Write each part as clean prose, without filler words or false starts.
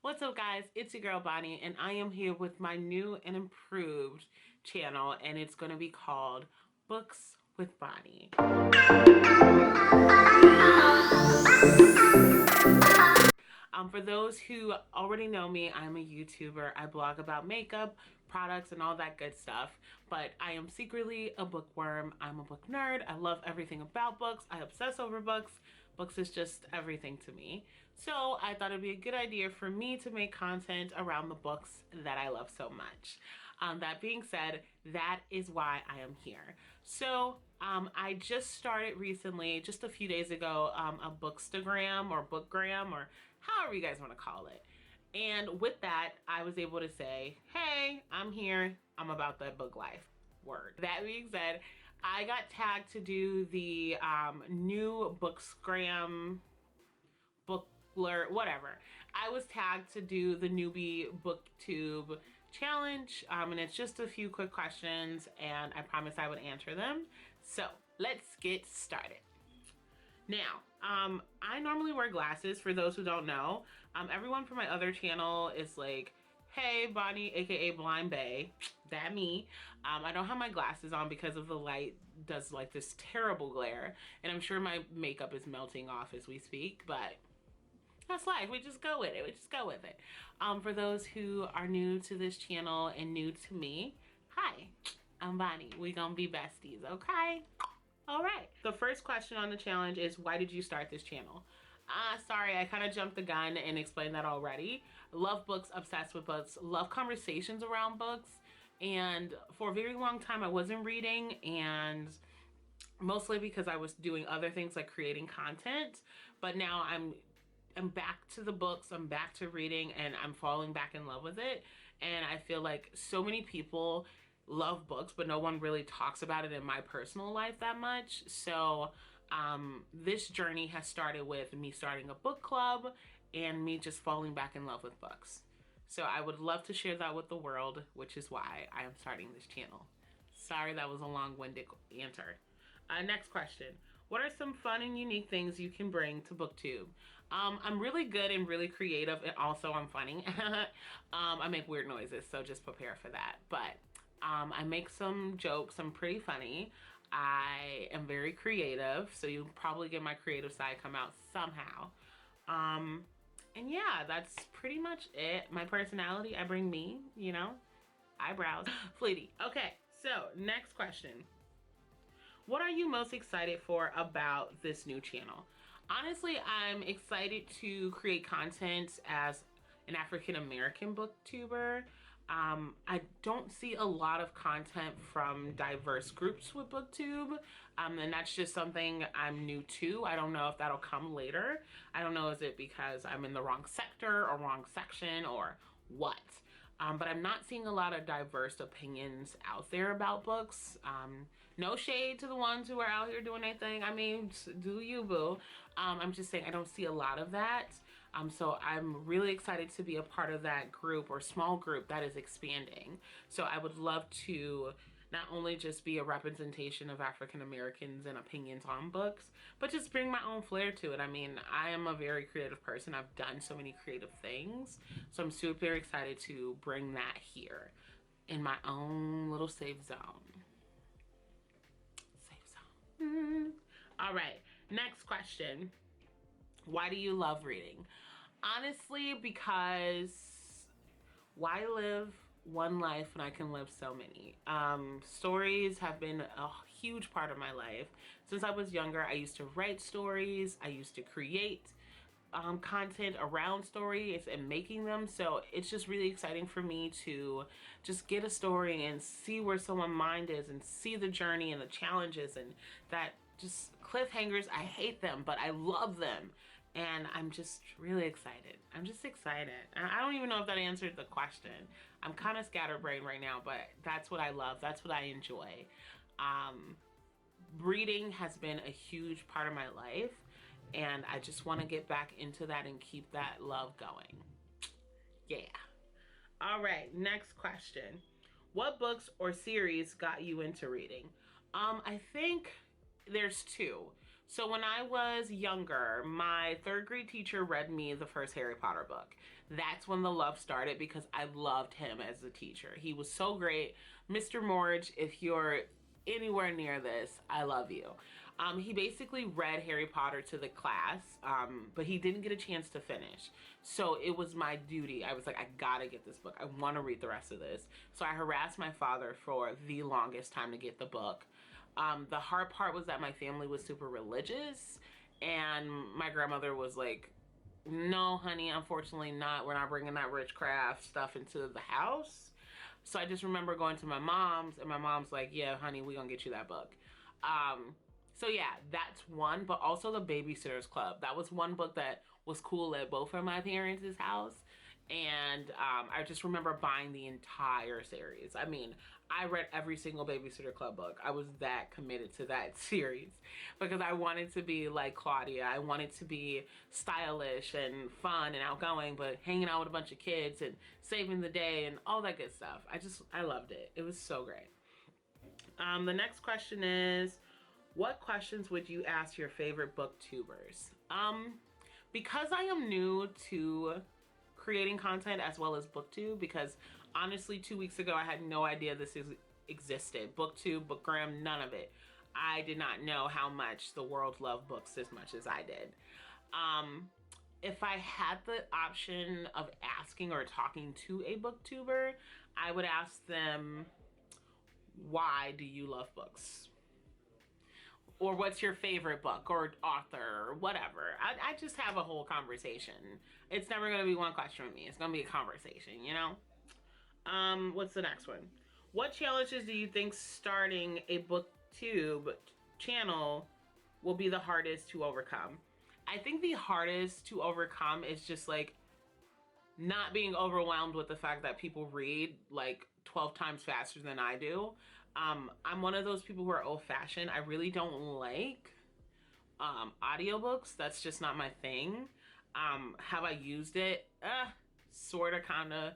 What's up, guys? It's your girl Bonnie, and I am here with my new and improved channel, and it's going to be called Books with Bonnie. For those who already know me, I'm a YouTuber. I blog about makeup, products, and all that good stuff. But I am secretly a bookworm. I'm a book nerd. I love everything about books. I obsess over books. Books is just everything to me. So I thought it'd be a good idea for me to make content around the books that I love so much. That being said, that is why I am here. So I just started recently, just a few days ago, a Bookstagram or Bookgram or however you guys want to call it. And with that, I was able to say, hey, I'm here. I'm about that book life. Word. That being said, I got tagged to do the new Bookstagram, Bookler, whatever. I was tagged to do the newbie Booktube challenge, and it's just a few quick questions, and I promised I would answer them. So let's get started. Now, I normally wear glasses for those who don't know. Everyone from my other channel is like, hey, Bonnie, aka Blind Bae, that me. I don't have my glasses on because of the light does like this terrible glare, and I'm sure my makeup is melting off as we speak, but that's life. We just go with it. We just go with it. For those who are new to this channel and new to me, hi, I'm Bonnie. We gonna be besties, okay? All right. The first question on the challenge is, why did you start this channel? Sorry, I kind of jumped the gun and explained that already. Love books, obsessed with books, love conversations around books. And for a very long time, I wasn't reading, and mostly because I was doing other things like creating content. But now I'm back to the books, I'm back to reading, and I'm falling back in love with it. And I feel like so many people love books, but no one really talks about it in my personal life that much. So this journey has started with me starting a book club and me just falling back in love with books. So I would love to share that with the world, which is why I am starting this channel. Sorry that was a long-winded answer. Next question. What are some fun and unique things you can bring to BookTube? I'm really good and really creative, and also I'm funny. I make weird noises, so just prepare for that. But I make some jokes. I'm pretty funny. I am very creative, so you'll probably get my creative side come out somehow. And yeah, that's pretty much it. My personality, I bring me, eyebrows, fleety. Okay, so next question. What are you most excited for about this new channel? Honestly, I'm excited to create content as an African American booktuber. I don't see a lot of content from diverse groups with BookTube, and that's just something I'm new to. I don't know if that'll come later. I don't know, is it because I'm in the wrong sector or wrong section or what? But I'm not seeing a lot of diverse opinions out there about books. No shade to the ones who are out here doing their thing. I mean, do you, boo. I'm just saying I don't see a lot of that. So I'm really excited to be a part of that group or small group that is expanding. So I would love to not only just be a representation of African Americans and opinions on books, but just bring my own flair to it. I mean, I am a very creative person. I've done so many creative things. So I'm super excited to bring that here in my own little safe zone. Safe zone. All right, next question. Why do you love reading? Honestly, because why live one life when I can live so many? Stories have been a huge part of my life. Since I was younger, I used to write stories. I used to create content around stories and making them. So it's just really exciting for me to just get a story and see where someone's mind is and see the journey and the challenges and that just cliffhangers. I hate them, but I love them. And I'm just really excited. I'm just excited. I don't even know if that answered the question. I'm kind of scatterbrained right now, but that's what I love. That's what I enjoy. Reading has been a huge part of my life, and I just want to get back into that and keep that love going. Yeah. All right, next question. What books or series got you into reading? I think there's two. So when I was younger, my third grade teacher read me the first Harry Potter book. That's when the love started because I loved him as a teacher. He was so great. Mr. Morge, if you're anywhere near this, I love you. He basically read Harry Potter to the class, but he didn't get a chance to finish. So it was my duty. I was like, I gotta get this book. I want to read the rest of this. So I harassed my father for the longest time to get the book. The hard part was that my family was super religious, and my grandmother was like, no, honey, unfortunately not. We're not bringing that witchcraft stuff into the house. So I just remember going to my mom's, and my mom's like, yeah, honey, we're gonna get you that book. So yeah, that's one, but also the Babysitter's Club. That was one book that was cool at both of my parents' house. And I just remember buying the entire series. I mean, I read every single Babysitter Club book. I was that committed to that series because I wanted to be like Claudia. I wanted to be stylish and fun and outgoing, but hanging out with a bunch of kids and saving the day and all that good stuff. I loved it. It was so great. The next question is, what questions would you ask your favorite booktubers? Because I am new to creating content as well as Booktube, because honestly 2 weeks ago I had no idea this existed. Booktube, Bookstagram, none of it. I did not know how much the world loved books as much as I did. If I had the option of asking or talking to a booktuber, I would ask them, why do you love books? Or what's your favorite book or author or whatever. I just have a whole conversation. It's never going to be one question with me. It's going to be a conversation, you know? What's the next one? What challenges do you think starting a Booktube channel will be the hardest to overcome? I think the hardest to overcome is just like not being overwhelmed with the fact that people read like 12 times faster than I do. I'm one of those people who are old-fashioned. I really don't like audiobooks. That's just not my thing. Have I used it? Sort of, kind of.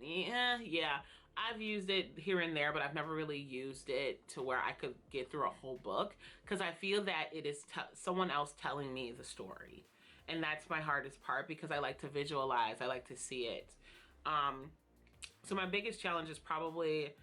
Yeah. I've used it here and there, but I've never really used it to where I could get through a whole book because I feel that it is someone else telling me the story. And that's my hardest part because I like to visualize. I like to see it. So my biggest challenge is probably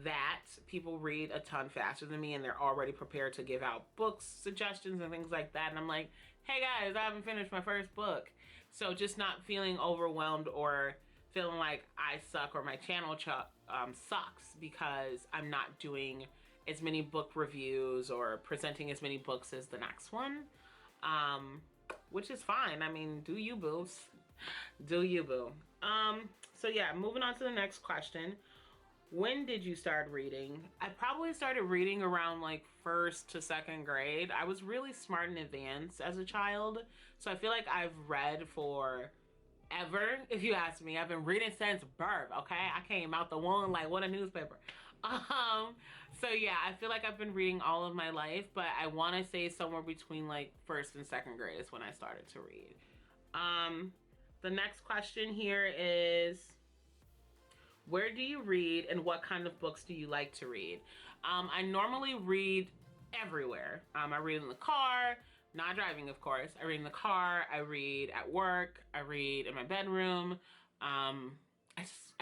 that people read a ton faster than me and they're already prepared to give out books, suggestions, and things like that. And I'm like, hey guys, I haven't finished my first book. So just not feeling overwhelmed or feeling like I suck or my channel sucks because I'm not doing as many book reviews or presenting as many books as the next one. Which is fine. I mean, do you, boo. Do you, boo. So yeah, moving on to the next question. When did you start reading? I probably started reading around like 1st to 2nd grade. I was really smart and advanced as a child. So I feel like I've read for ever, if you ask me. I've been reading since birth, okay? I came out the womb like what a newspaper. So yeah, I feel like I've been reading all of my life, but I want to say somewhere between like 1st and 2nd grade is when I started to read. The next question here is, where do you read and what kind of books do you like to read? I normally read everywhere. I read in the car, not driving of course. I read in the car, I read at work, I read in my bedroom. I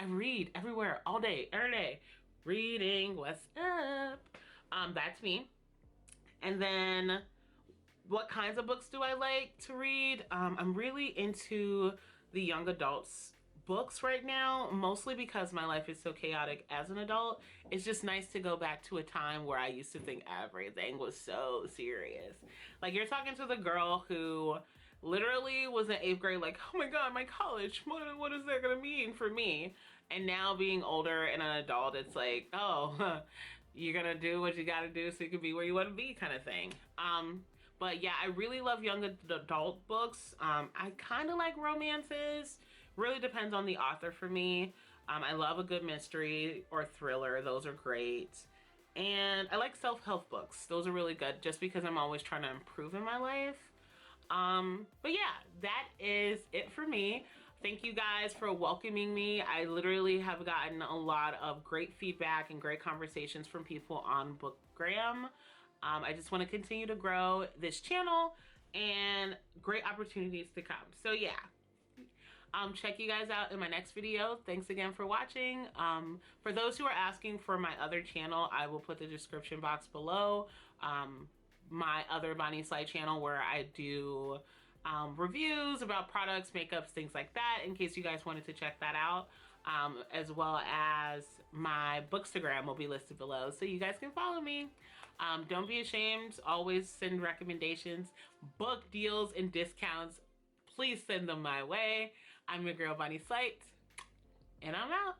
read everywhere, all day, every day. Reading, what's up? That's me. And then what kinds of books do I like to read? I'm really into the young adults books right now, mostly because my life is so chaotic as an adult. It's just nice to go back to a time where I used to think everything was so serious. Like, you're talking to the girl who literally was in 8th grade like, oh my god, my college, what is that gonna mean for me? And now being older and an adult, it's like, oh, you're gonna do what you gotta do so you can be where you want to be, kind of thing. But yeah, I really love young adult books. I kind of like romances. Really depends on the author for me. I love a good mystery or thriller. Those are great. And I like self-help books. Those are really good just because I'm always trying to improve in my life. But yeah, that is it for me. Thank you guys for welcoming me. I literally have gotten a lot of great feedback and great conversations from people on Bookstagram. I just want to continue to grow this channel and great opportunities to come. So yeah, check you guys out in my next video. Thanks again for watching. For those who are asking for my other channel, I will put the description box below. My other Bonnie Slide channel where I do reviews about products, makeups, things like that, in case you guys wanted to check that out. As well as my Bookstagram will be listed below, so you guys can follow me. Don't be ashamed. Always send recommendations, book deals, and discounts. Please send them my way. I'm your girl, Bonnie Slight, and I'm out.